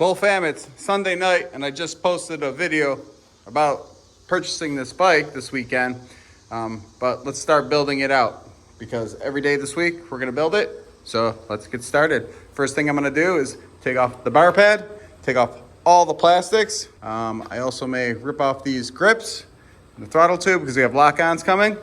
Well, fam, it's Sunday night, and I just posted a video about purchasing this bike this weekend. But let's start building it out because every day this week we're gonna build it. So let's get started. First thing I'm gonna do is take off the bar pad, take off all the plastics. I also may rip off these grips and the throttle tube because we have lock-ons coming.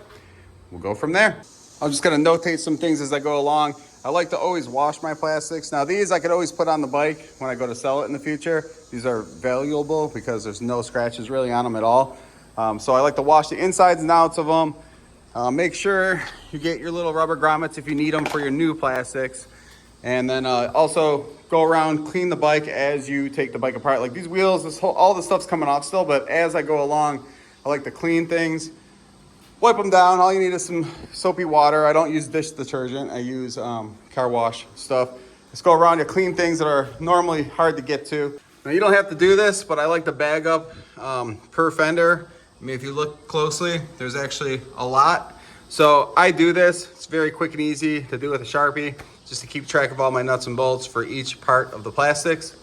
We'll go from there. I'm just gonna notate some things as I go along. I like to always wash my plastics. Now these I could always put on the bike when I go to sell it in the future. These are valuable because there's no scratches really on them at all. So I like to wash the insides and outs of them. Make sure you get your little rubber grommets if you need them for your new plastics. And then also go around, clean the bike as you take the bike apart. Like these wheels, all the stuff's coming off still, but as I go along, I like to clean things. Wipe them down. All you need is some soapy water. I don't use dish detergent. I use car wash stuff. Just go around, you clean things that are normally hard to get to. Now you don't have to do this, but I like to bag up per fender. I mean, if you look closely, there's actually a lot. So I do this. It's very quick and easy to do with a Sharpie, just to keep track of all my nuts and bolts for each part of the plastics.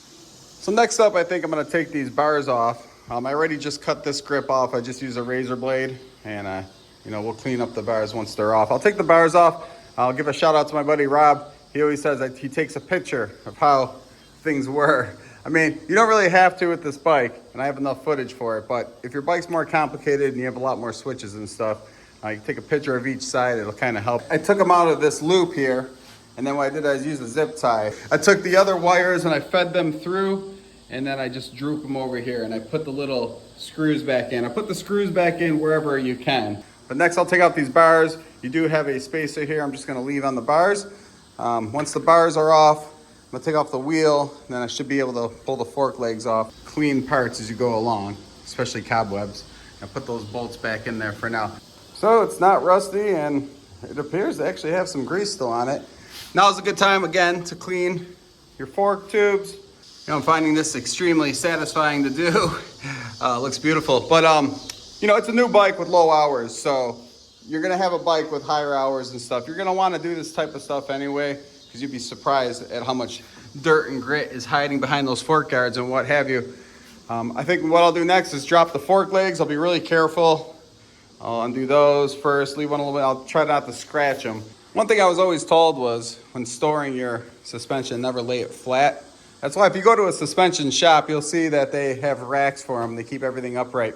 So next up, I think I'm gonna take these bars off. I already just cut this grip off. I just use a razor blade, and we'll clean up the bars once they're off. I'll take the bars off. I'll give a shout out to my buddy Rob. He always says that he takes a picture of how things were. I mean, you don't really have to with this bike, and I have enough footage for it, but if your bike's more complicated and you have a lot more switches and stuff, you take a picture of each side, it'll kind of help. I took them out of this loop here, and then what I did is use a zip tie. I took the other wires and I fed them through, and then I just droop them over here, and I put the little screws back in. I put the screws back in wherever you can. But next I'll take out these bars. You do have a spacer here I'm just gonna leave on the bars. Once the bars are off, I'm gonna take off the wheel, and then I should be able to pull the fork legs off. Clean parts as you go along, especially cobwebs. I'll put those bolts back in there for now. So it's not rusty, and it appears to actually have some grease still on it. Now is a good time again to clean your fork tubes. I'm finding this extremely satisfying to do. Looks beautiful, but it's a new bike with low hours, so you're gonna have a bike with higher hours and stuff. You're gonna wanna do this type of stuff anyway, because you'd be surprised at how much dirt and grit is hiding behind those fork guards and what have you. I think what I'll do next is drop the fork legs. I'll be really careful. I'll undo those first, leave one a little bit. I'll try not to scratch them. One thing I was always told was when storing your suspension, never lay it flat. That's why if you go to a suspension shop, you'll see that they have racks for them. They keep everything upright.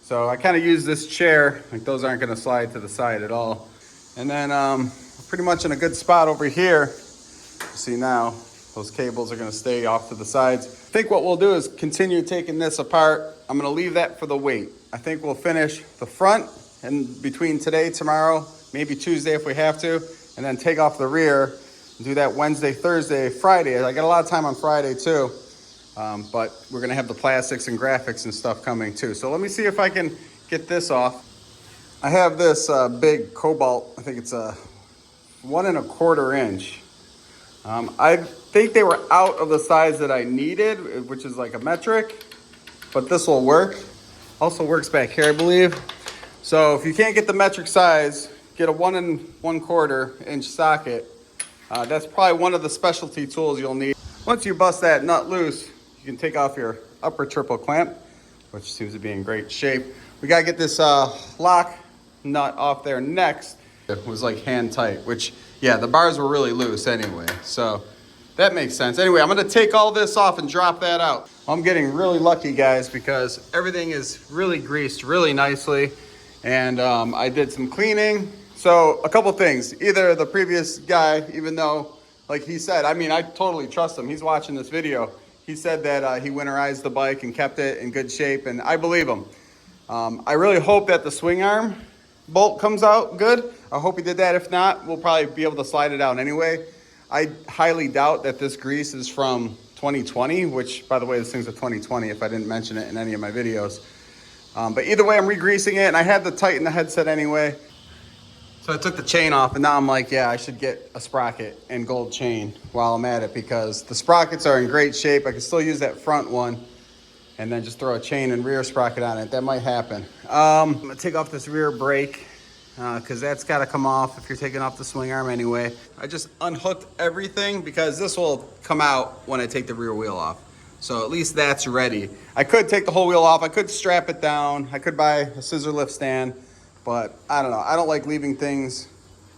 So I kind of use this chair, like those aren't gonna slide to the side at all. And then pretty much in a good spot over here. See now, those cables are gonna stay off to the sides. I think what we'll do is continue taking this apart. I'm gonna leave that for the weight. I think we'll finish the front and between today, tomorrow, maybe Tuesday if we have to, and then take off the rear and do that Wednesday, Thursday, Friday. I got a lot of time on Friday too. But we're gonna have the plastics and graphics and stuff coming too. So let me see if I can get this off. I have this big Cobalt, I think it's a 1 1/4 inch. I think they were out of the size that I needed, which is like a metric, but this will work. Also works back here, I believe. So if you can't get the metric size, get a 1 1/4 inch socket. That's probably one of the specialty tools you'll need. Once you bust that nut loose, you can take off your upper triple clamp, which seems to be in great shape. We gotta get this lock nut off there next. It was like hand tight, which, yeah, the bars were really loose anyway. So that makes sense. Anyway, I'm gonna take all this off and drop that out. I'm getting really lucky, guys, because everything is really greased really nicely. And I did some cleaning. So a couple things. Either the previous guy, even though, like he said, I mean, I totally trust him. He's watching this video. He said that he winterized the bike and kept it in good shape, and I believe him. I really hope that the swing arm bolt comes out good. I hope he did that. If not, we'll probably be able to slide it out anyway. I highly doubt that this grease is from 2020, which, by the way, this thing's a 2020 if I didn't mention it in any of my videos. But either way, I'm re-greasing it, and I had to tighten the headset anyway. So I took the chain off, and now I'm like, yeah, I should get a sprocket and gold chain while I'm at it, because the sprockets are in great shape. I can still use that front one and then just throw a chain and rear sprocket on it. That might happen. I'm gonna take off this rear brake because that's got to come off if you're taking off the swing arm anyway. I just unhooked everything because this will come out when I take the rear wheel off. So at least that's ready. I could take the whole wheel off. I could strap it down. I could buy a scissor lift stand, but I don't know. I don't like leaving things,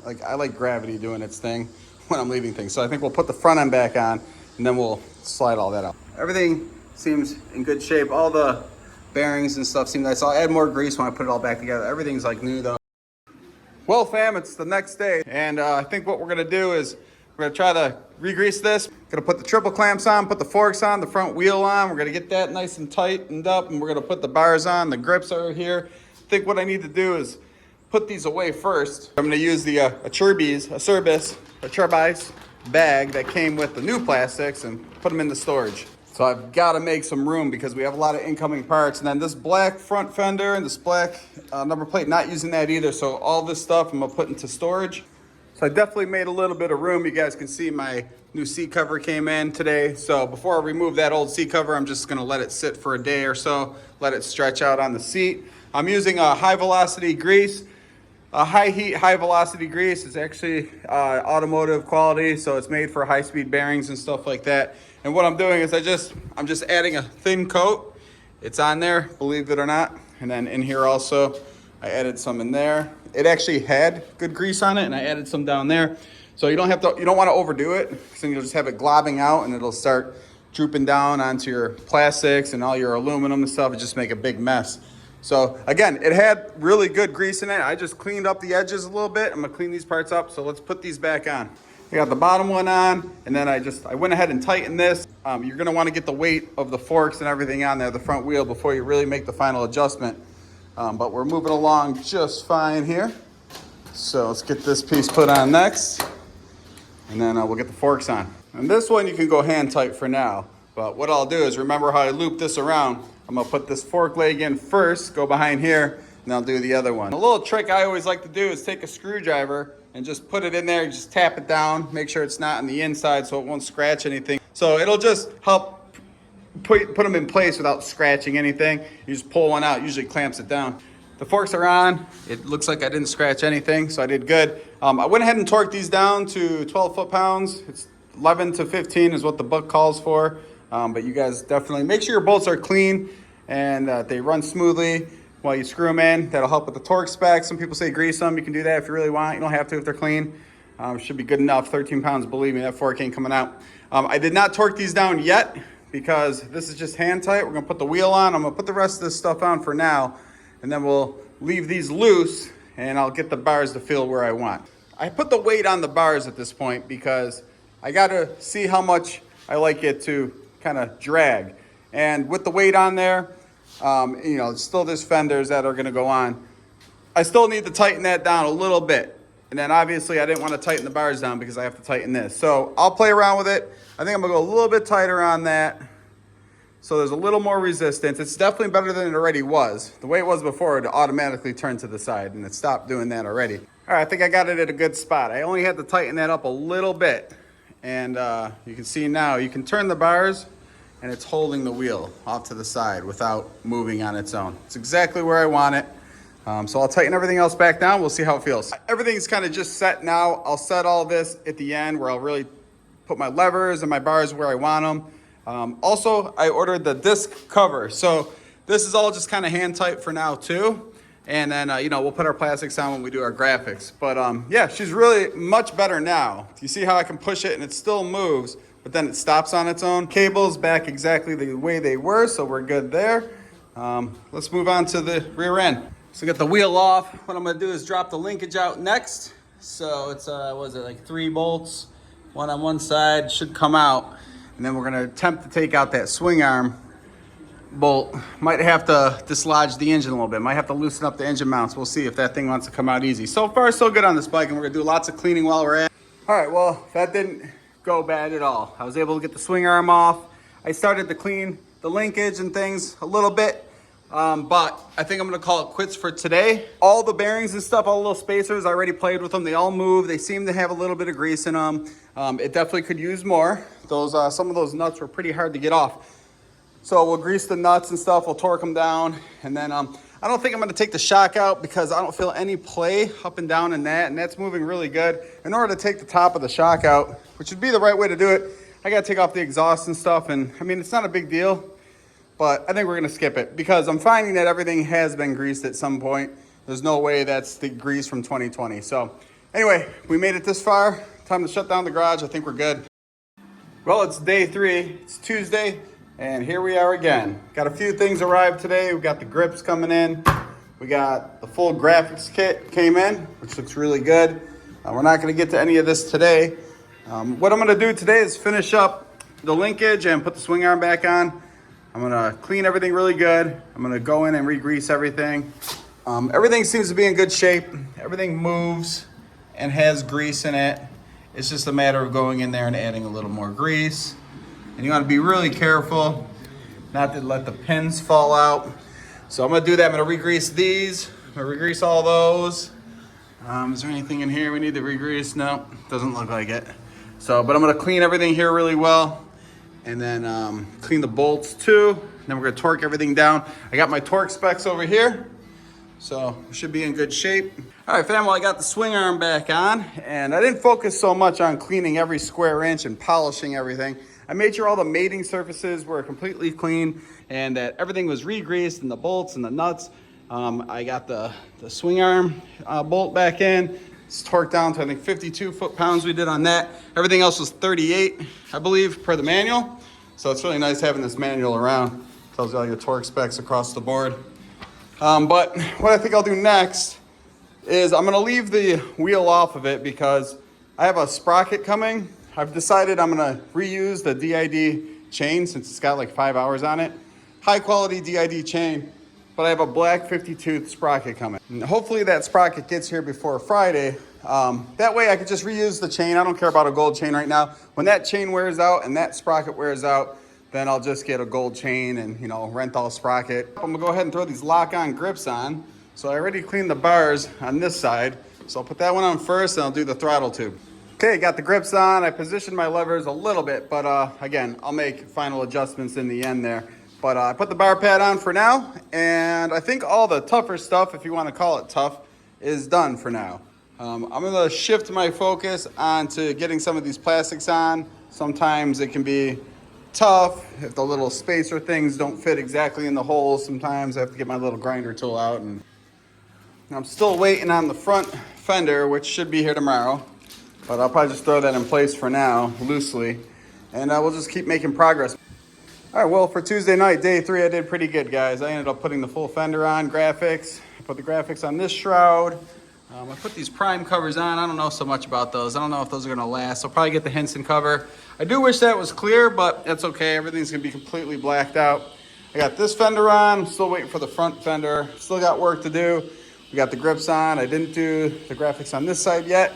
like I like gravity doing its thing when I'm leaving things. So I think we'll put the front end back on and then we'll slide all that out. Everything seems in good shape. All the bearings and stuff seem nice. I'll add more grease when I put it all back together. Everything's like new though. Well fam, it's the next day. And I think what we're gonna do is we're gonna try to re-grease this. Gonna put the triple clamps on, put the forks on, the front wheel on. We're gonna get that nice and tightened up, and we're gonna put the bars on. The grips are here. I think what I need to do is put these away first. I'm gonna use the a Turbis bag that came with the new plastics and put them in the storage. So I've gotta make some room because we have a lot of incoming parts. And then this black front fender and this black number plate, not using that either. So all this stuff I'm gonna put into storage. So I definitely made a little bit of room. You guys can see my new seat cover came in today. So before I remove that old seat cover, I'm just gonna let it sit for a day or so, let it stretch out on the seat. I'm using a high velocity grease, a high heat, high velocity grease. It's actually automotive quality, so it's made for high speed bearings and stuff like that. And what I'm doing is I'm just adding a thin coat. It's on there, believe it or not. And then in here also, I added some in there. It actually had good grease on it, and I added some down there. So you don't want to overdo it, because then you'll just have it globbing out and it'll start drooping down onto your plastics and all your aluminum and stuff and just make a big mess. So again, it had really good grease in it. I just cleaned up the edges a little bit. I'm gonna clean these parts up. So let's put these back on. I got the bottom one on, and then I went ahead and tightened this. You're gonna want to get the weight of the forks and everything on there, the front wheel, before you really make the final adjustment. But we're moving along just fine here. So let's get this piece put on next, and then we'll get the forks on. And this one you can go hand tight for now. But what I'll do is, remember how I looped this around? I'm gonna put this fork leg in first, go behind here, and I'll do the other one. A little trick I always like to do is take a screwdriver and just put it in there, just tap it down, make sure it's not on the inside so it won't scratch anything. So it'll just help put them in place without scratching anything. You just pull one out, usually clamps it down. The forks are on. It looks like I didn't scratch anything, so I did good. I went ahead and torqued these down to 12 foot-pounds. It's 11 to 15 is what the book calls for. But you guys definitely make sure your bolts are clean and they run smoothly while you screw them in. That'll help with the torque spec. Some people say grease them. You can do that if you really want. You don't have to if they're clean. Should be good enough. 13 pounds, believe me, that fork ain't coming out. I did not torque these down yet because this is just hand tight. We're gonna put the wheel on. I'm gonna put the rest of this stuff on for now, and then we'll leave these loose and I'll get the bars to feel where I want. I put the weight on the bars at this point because I gotta see how much I like it to kind of drag. And with the weight on there, still there's fenders that are gonna go on. I still need to tighten that down a little bit. And then obviously I didn't want to tighten the bars down because I have to tighten this. So I'll play around with it. I think I'm gonna go a little bit tighter on that. So there's a little more resistance. It's definitely better than it already was. The way it was before, it automatically turned to the side, and it stopped doing that already. All right, I think I got it at a good spot. I only had to tighten that up a little bit. And you can see now, you can turn the bars and it's holding the wheel off to the side without moving on its own. It's exactly where I want it. So I'll tighten everything else back down. We'll see how it feels. Everything's kind of just set now. I'll set all this at the end where I'll really put my levers and my bars where I want them. Also, I ordered the disc cover. So this is all just kind of hand tight for now too. And then, we'll put our plastics on when we do our graphics. But yeah, she's really much better now. You see how I can push it and it still moves, but then it stops on its own. Cables back exactly the way they were, so we're good there. Let's move on to the rear end. So get the wheel off. What I'm gonna do is drop the linkage out next. So it's, like 3 bolts, one on one side, should come out. And then we're gonna attempt to take out that swing arm bolt. Might have to dislodge the engine a little bit. Might have to loosen up the engine mounts. We'll see if that thing wants to come out easy. So far, so good on this bike, and we're gonna do lots of cleaning while we're at it. All right, well, that didn't go bad at all. I was able to get the swing arm off. I started to clean the linkage and things a little bit, but I think I'm gonna call it quits for today. All the bearings and stuff, all the little spacers, I already played with them. They all move. They seem to have a little bit of grease in them. It definitely could use more. Some of those nuts were pretty hard to get off. So we'll grease the nuts and stuff. We'll torque them down. And then I don't think I'm gonna take the shock out because I don't feel any play up and down in that, and that's moving really good. In order to take the top of the shock out, which would be the right way to do it, I gotta take off the exhaust and stuff, and I mean, it's not a big deal, but I think we're gonna skip it because I'm finding that everything has been greased at some point. There's no way that's the grease from 2020. So anyway, we made it this far. Time to shut down the garage. I think we're good. Well, it's day 3, it's Tuesday, and here we are again. Got a few things arrived today. We got the grips coming in. We got the full graphics kit came in, which looks really good. We're not gonna get to any of this today. What I'm gonna do today is finish up the linkage and put the swing arm back on. I'm gonna clean everything really good. I'm gonna go in and re-grease everything. Everything seems to be in good shape. Everything moves and has grease in it. It's just a matter of going in there and adding a little more grease. And you wanna be really careful not to let the pins fall out. So I'm gonna do that. I'm gonna re-grease these. I'm gonna re-grease all those. Is there anything in here we need to re-grease? No, doesn't look like it. But I'm gonna clean everything here really well, and then clean the bolts too. Then we're gonna torque everything down. I got my torque specs over here, so we should be in good shape. All right, fam, well, I got the swing arm back on, and I didn't focus so much on cleaning every square inch and polishing everything. I made sure all the mating surfaces were completely clean and that everything was re-greased, and the bolts and the nuts. I got the swing arm bolt back in. It's torqued down to, I think, 52 foot-pounds we did on that. Everything else was 38, I believe, per the manual. So it's really nice having this manual around. Tells you all your torque specs across the board. But what I think I'll do next is I'm gonna leave the wheel off of it because I have a sprocket coming. I've decided I'm gonna reuse the DID chain since it's got like 5 hours on it. High quality DID chain. But I have a black 50-tooth sprocket coming. And hopefully that sprocket gets here before Friday. That way I could just reuse the chain. I don't care about a gold chain right now. When that chain wears out and that sprocket wears out, then I'll just get a gold chain and, you know, rental sprocket. I'm gonna go ahead and throw these lock-on grips on. So I already cleaned the bars on this side. So I'll put that one on first and I'll do the throttle tube. Okay, got the grips on. I positioned my levers a little bit, but again, I'll make final adjustments in the end there. But I put the bar pad on for now, and I think all the tougher stuff, if you want to call it tough, is done for now. I'm gonna shift my focus onto getting some of these plastics on. Sometimes it can be tough if the little spacer things don't fit exactly in the holes. Sometimes I have to get my little grinder tool out. And I'm still waiting on the front fender, which should be here tomorrow. But I'll probably just throw that in place for now, loosely. And we'll just keep making progress. All right, well, for Tuesday night, day 3, I did pretty good, guys. I ended up putting the full fender on, graphics. I put the graphics on this shroud. I put these prime covers on. I don't know so much about those. I don't know if those are gonna last. I'll probably get the Henson cover. I do wish that was clear, but that's okay. Everything's gonna be completely blacked out. I got this fender on. I'm still waiting for the front fender. Still got work to do. We got the grips on. I didn't do the graphics on this side yet.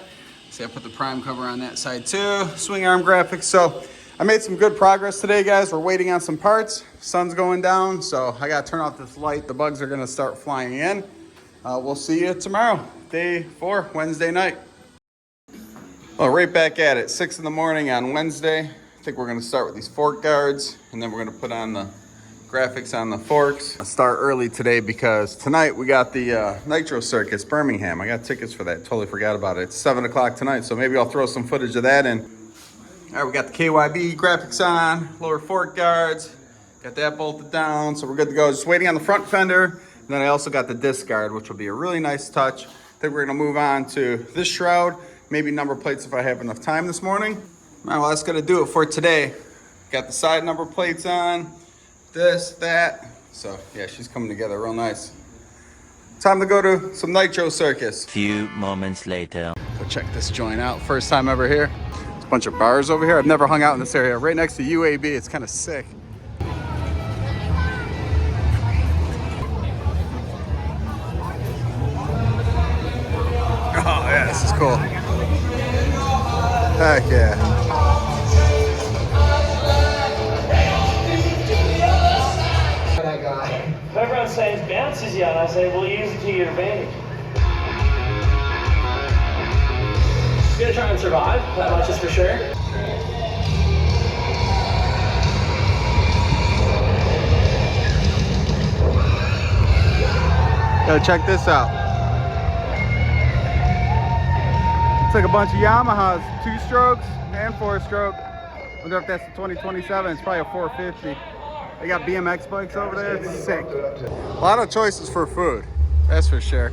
See, I put the prime cover on that side too. Swing arm graphics. So I made some good progress today, guys. We're waiting on some parts. Sun's going down, so I gotta turn off this light. The bugs are gonna start flying in. We'll see you tomorrow, day 4, Wednesday night. Well, right back at it, 6 in the morning on Wednesday. I think we're gonna start with these fork guards, and then we're gonna put on the graphics on the forks. I'll start early today because tonight we got the Nitro Circus, Birmingham. I got tickets for that, totally forgot about it. It's 7 o'clock tonight, so maybe I'll throw some footage of that in. All right, we got the KYB graphics on, lower fork guards, got that bolted down, so we're good to go. Just waiting on the front fender, and then I also got the disc guard, which will be a really nice touch. I think we're gonna move on to this shroud, maybe number plates if I have enough time this morning. All right, well, that's gonna do it for today. Got the side number plates on, this, that. So yeah, she's coming together real nice. Time to go to some Nitro Circus. Few moments later. Go check this joint out, first time ever here. Bunch of bars over here. I've never hung out in this area. Right next to UAB. It's kind of sick. Oh yeah, this is cool. Heck yeah. Everyone says bounces you, and I say, well, use it to your advantage. You're gonna try and survive, that much is for sure. Yo, check this out. It's like a bunch of Yamahas, 2 strokes and 4 stroke. Wonder if that's the 2027. It's probably a 450. They got BMX bikes over there. It's sick. A lot of choices for food, that's for sure.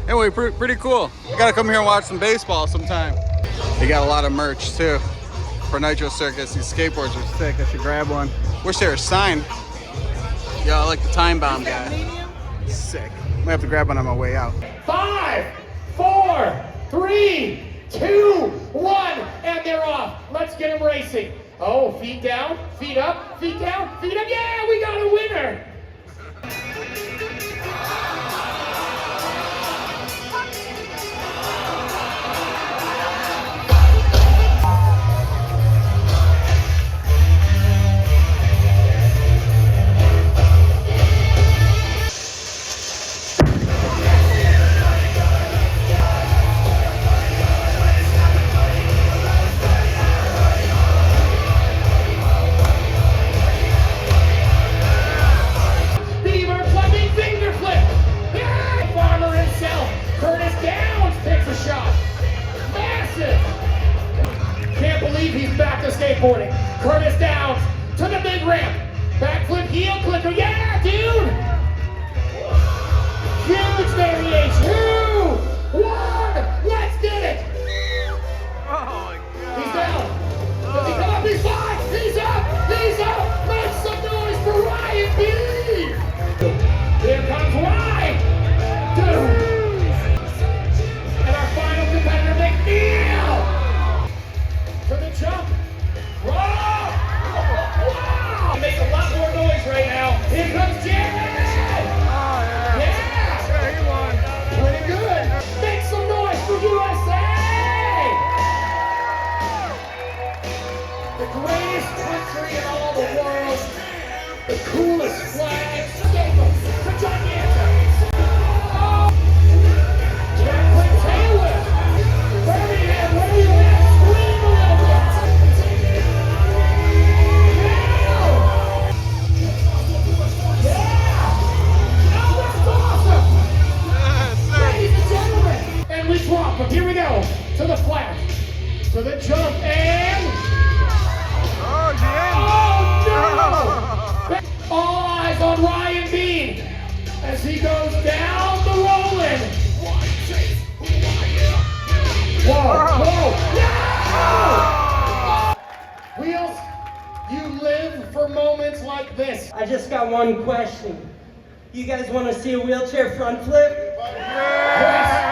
Anyway, pretty cool. You gotta come here and watch some baseball sometime. They got a lot of merch too for Nitro Circus. These skateboards are sick. I should grab one. Wish they were signed. Yeah, I like the time bomb guy. Sick. Might have to grab one on my way out. 5, 4, 3, 2, 1, and they're off. Let's get them racing. Oh, feet down, feet up, feet down, feet up. Yeah, we got a winner. Skateboarding. Curtis Downs to the big ramp. Backflip heel clicker. Yeah, dude! Huge variation. 2, 1, let's get it! Oh my God. He's down. Does he come up? He's fine. He's up. He's up. Make some noise for Ryan B. Here comes Ryan. Dude. And our final competitor, McNeil. To the jump. Whoa! Whoa! Make a lot more noise right now. Here comes Jared! Oh, yeah! Sure, he won. Pretty good. Make some noise for USA! The greatest country in all the world. The coolest flags. The gigantic. Oh! Jacqueline Taylor! Birmingham, where are you at? Scream a little bit. Here we go, to the flat, to the jump, and... Oh, no! All eyes on Ryan Bean as he goes down the rolling. Whoa, whoa, no! Wheels, you live for moments like this. I just got one question. You guys want to see a wheelchair front flip? Yes!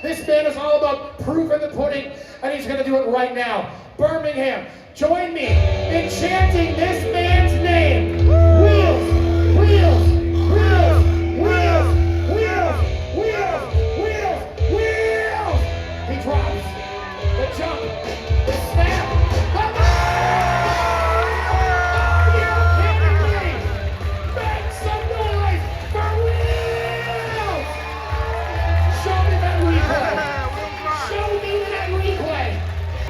This man is all about proof in the pudding, and he's going to do it right now. Birmingham, join me in chanting this man's name. Wheels, wheels, wheels, wheels, wheels, wheels, wheels, wheels. He drops the jump, the snap. Oh, you're kidding me. Make some noise for Wheels. Show me that replay. Show me that replay.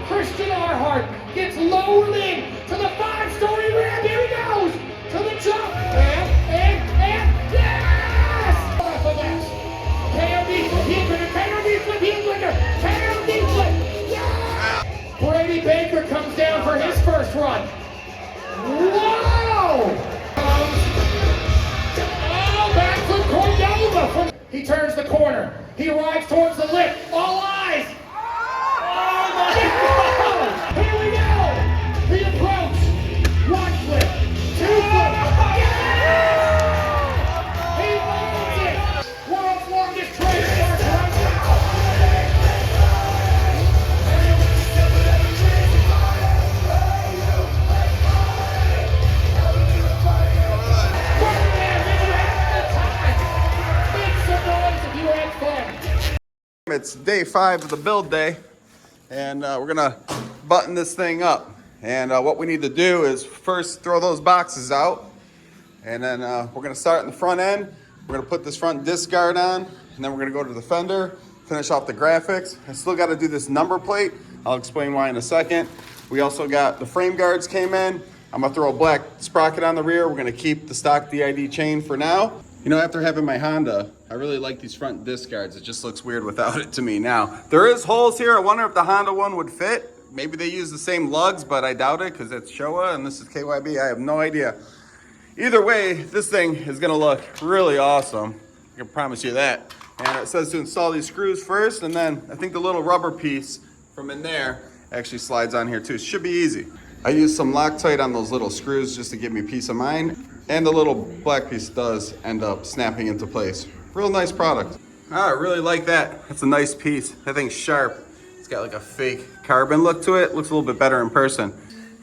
Christian Arhart gets lowered in to the 5-story ramp. Here he goes to the jump. And yes! Off of that. KOD flip, heel clicker. KOD flip, heel clicker. KOD flip. Yeah! Brady Baker comes down for his first run. Whoa! Oh, back to Cordova. He turns the corner. He rides towards the lip. All eyes. Oh my God! Here we go. The approach. 1 flip. 2 flip. Yeah! He owns it. World's longest train starts right now. It's day 5 of the build day, and we're gonna button this thing up. And what we need to do is first throw those boxes out, and then we're gonna start in the front end. We're gonna put this front disc guard on, and then we're gonna go to the fender, finish off the graphics. I still gotta do this number plate. I'll explain why in a second. We also got the frame guards came in. I'm gonna throw a black sprocket on the rear. We're gonna keep the stock DID chain for now. You know, after having my Honda, I really like these front disc guards. It just looks weird without it to me now. There is holes here. I wonder if the Honda one would fit. Maybe they use the same lugs, but I doubt it because it's Showa and this is KYB. I have no idea. Either way, this thing is gonna look really awesome. I can promise you that. And it says to install these screws first, and then I think the little rubber piece from in there actually slides on here too. Should be easy. I used some Loctite on those little screws just to give me peace of mind. And the little black piece does end up snapping into place. Real nice product. I really like that. That's a nice piece. That thing's sharp. It's got like a fake carbon look to it. Looks a little bit better in person.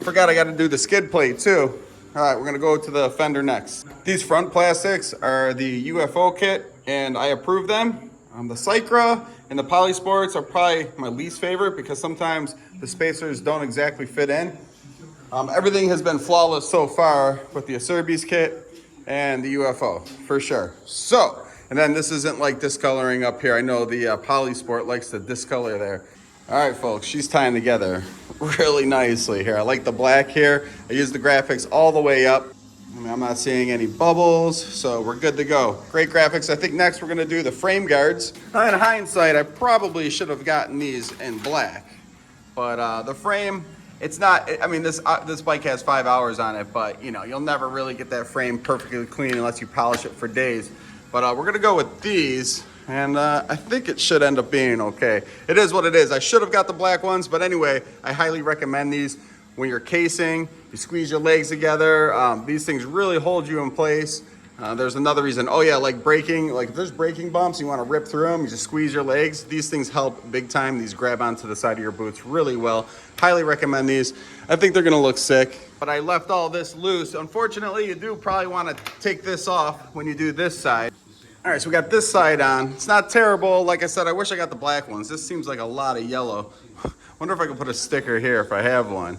Forgot I got to do the skid plate too. All right, we're gonna go to the fender next. These front plastics are the UFO kit, and I approve them. The Cycra and the Polysports are probably my least favorite because sometimes the spacers don't exactly fit in. Everything has been flawless so far with the Acerbis kit and the UFO, for sure. So, and then this isn't like discoloring up here. I know the Polysport likes to discolor there. All right, folks, she's tying together really nicely here. I like the black here. I use the graphics all the way up. I mean, I'm not seeing any bubbles, so we're good to go. Great graphics. I think next we're gonna do the frame guards. Now, in hindsight, I probably should have gotten these in black, but the frame, it's not, I mean, this bike has 5 hours on it, but you know, you'll never really get that frame perfectly clean unless you polish it for days. But we're gonna go with these. And I think it should end up being okay. It is what it is. I should have got the black ones, but anyway, I highly recommend these. When you're casing, you squeeze your legs together. These things really hold you in place. There's another reason. Oh yeah, like braking, like if there's braking bumps, you wanna rip through them, you just squeeze your legs. These things help big time. These grab onto the side of your boots really well. Highly recommend these. I think they're gonna look sick. But I left all this loose. Unfortunately, you do probably wanna take this off when you do this side. All right, so we got this side on. It's not terrible. Like I said, I wish I got the black ones. This seems like a lot of yellow. Wonder if I could put a sticker here if I have one.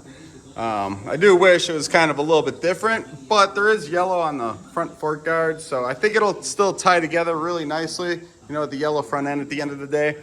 I do wish it was kind of a little bit different, but there is yellow on the front fork guards, so I think it'll still tie together really nicely, you know, with the yellow front end at the end of the day.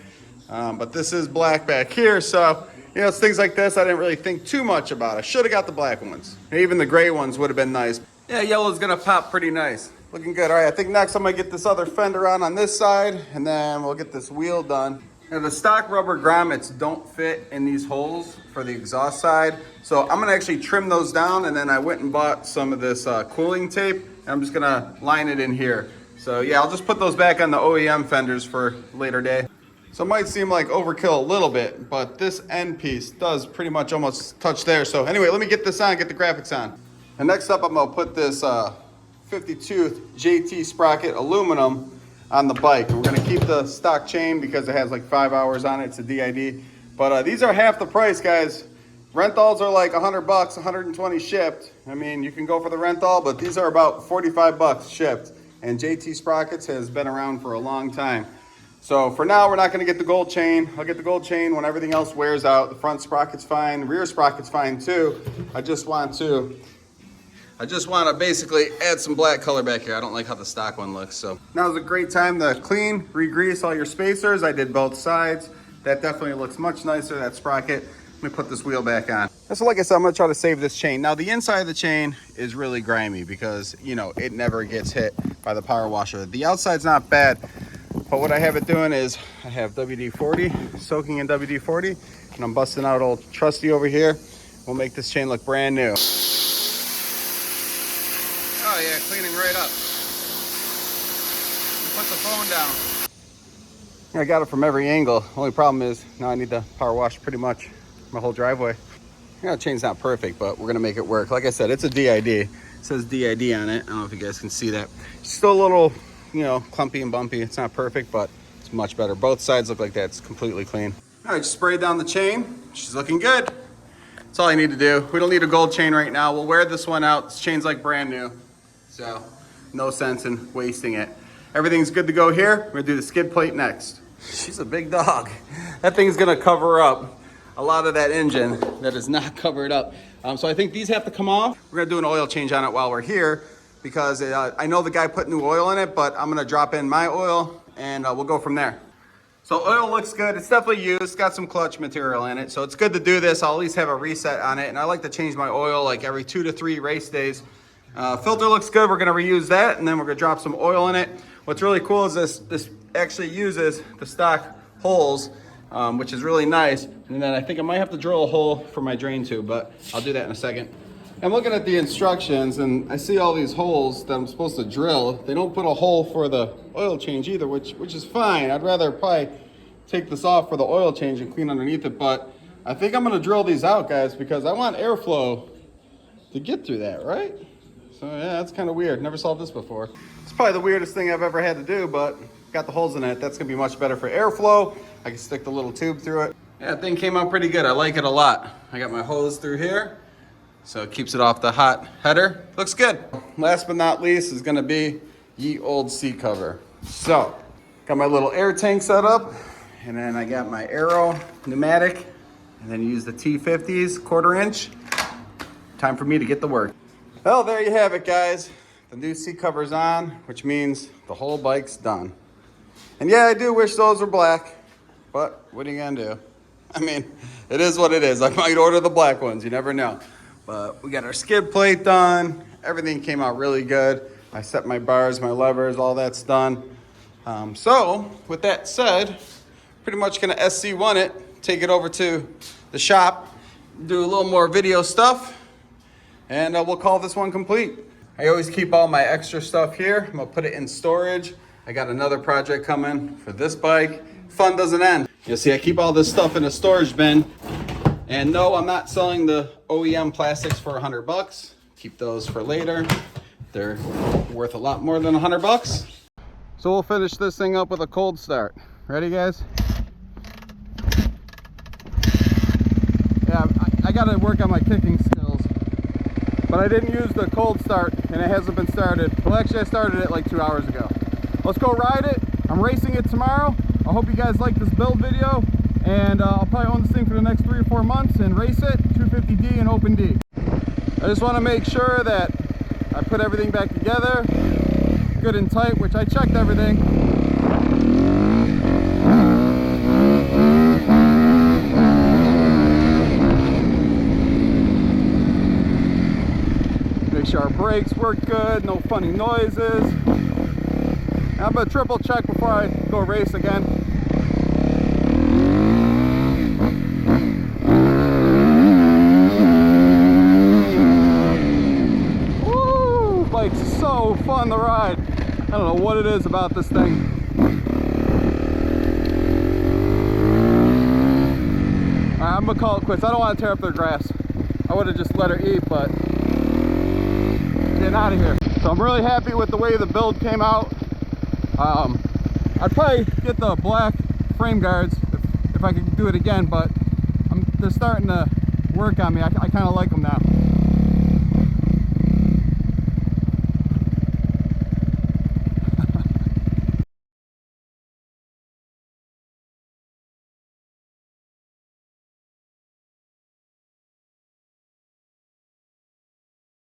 But this is black back here, so, you know, it's things like this I didn't really think too much about. I should have got the black ones. Even the gray ones would have been nice. Yeah, yellow's gonna pop pretty nice. Looking good. All right, I think next I'm gonna get this other fender on this side, and then we'll get this wheel done. Now the stock rubber grommets don't fit in these holes for the exhaust side, so I'm gonna actually trim those down, and then I went and bought some of this cooling tape, and I'm just gonna line it in here. So yeah, I'll just put those back on the OEM fenders for later day. So it might seem like overkill a little bit, but this end piece does pretty much almost touch there. So anyway, let me get this on, get the graphics on. And next up, I'm gonna put this 50-tooth JT sprocket aluminum on the bike. We're gonna keep the stock chain because it has like 5 hours on it. It's a DID. But these are half the price, guys. Rentals are like $100, 120 shipped. I mean, you can go for the rental, but these are about 45 bucks shipped. And JT Sprockets has been around for a long time. So for now, we're not gonna get the gold chain. I'll get the gold chain when everything else wears out. The front sprocket's fine, rear sprocket's fine too. I just want to basically add some black color back here. I don't like how the stock one looks, so. Now's a great time to clean, re-grease all your spacers. I did both sides. That definitely looks much nicer, that sprocket. Let me put this wheel back on. So like I said, I'm gonna try to save this chain. Now the inside of the chain is really grimy because, you know, it never gets hit by the power washer. The outside's not bad, but what I have it doing is I have WD-40, soaking in WD-40, and I'm busting out old Trusty over here. We'll make this chain look brand new. Oh yeah, cleaning right up. Put the phone down. I got it from every angle. Only problem is now I need to power wash pretty much my whole driveway. You know, the chain's not perfect, but we're gonna make it work. Like I said, it's a DID. It says DID on it. I don't know if you guys can see that. It's still a little, you know, clumpy and bumpy. It's not perfect, but it's much better. Both sides look like that. It's completely clean. All right, just spray down the chain. She's looking good. That's all I need to do. We don't need a gold chain right now. We'll wear this one out. This chain's like brand new. So no sense in wasting it. Everything's good to go here. We're gonna do the skid plate next. She's a big dog. That thing's gonna cover up a lot of that engine that is not covered up. So I think these have to come off. We're gonna do an oil change on it while we're here because I know the guy put new oil in it, but I'm gonna drop in my oil and we'll go from there. So oil looks good. It's definitely used. It's got some clutch material in it. So it's good to do this. I'll at least have a reset on it. And I like to change my oil like every 2 to 3 race days. Filter looks good. We're gonna reuse that and then we're gonna drop some oil in it. What's really cool is this actually uses the stock holes which is really nice. And then I think I might have to drill a hole for my drain tube, but I'll do that in a second. I'm looking at the instructions and I see all these holes that I'm supposed to drill. They don't put a hole for the oil change either, which is fine. I'd rather probably take this off for the oil change and clean underneath it, but I think I'm gonna drill these out, guys, because I want airflow to get through that, right? So yeah, that's kind of weird. Never solved this before. It's probably the weirdest thing I've ever had to do, but got the holes in it. That's gonna be much better for airflow. I can stick the little tube through it. Yeah, that thing came out pretty good. I like it a lot. I got my hose through here, so it keeps it off the hot header. Looks good. Last but not least is gonna be ye old seat cover. So, got my little air tank set up, and then I got my Aero pneumatic, and then use the T50s, 1/4 inch. Time for me to get to work. Well, there you have it, guys. The new seat cover's on, which means the whole bike's done. And yeah, I do wish those were black, but what are you gonna do? I mean, it is what it is. I might order the black ones, you never know. But we got our skid plate done. Everything came out really good. I set my bars, my levers, all that's done. So with that said, pretty much gonna SC1 it, take it over to the shop, do a little more video stuff, and we'll call this one complete. I always keep all my extra stuff here. I'm gonna put it in storage. I got another project coming for this bike. Fun doesn't end. You'll see I keep all this stuff in a storage bin. And no, I'm not selling the OEM plastics for $100. Keep those for later. They're worth a lot more than $100. So we'll finish this thing up with a cold start. Ready, guys? Yeah, I gotta work on my kicking skills. But I didn't use the cold start and it hasn't been started. Well, actually I started it like 2 hours ago. Let's go ride it. I'm racing it tomorrow. I hope you guys like this build video, and I'll probably own this thing for the next 3 or 4 months and race it 250D and open D. I just want to make sure that I put everything back together good and tight, which I checked everything. Make sure our brakes work good, no funny noises. I'm gonna triple check before I go race again. Woo! Bike's so fun to ride. I don't know what it is about this thing. Alright, I'm gonna call it quits. I don't want to tear up their grass. I would have just let her eat, but getting out of here. So I'm really happy with the way the build came out. I'd probably get the black frame guards if I could do it again, but they're starting to work on me. I kind of like them now.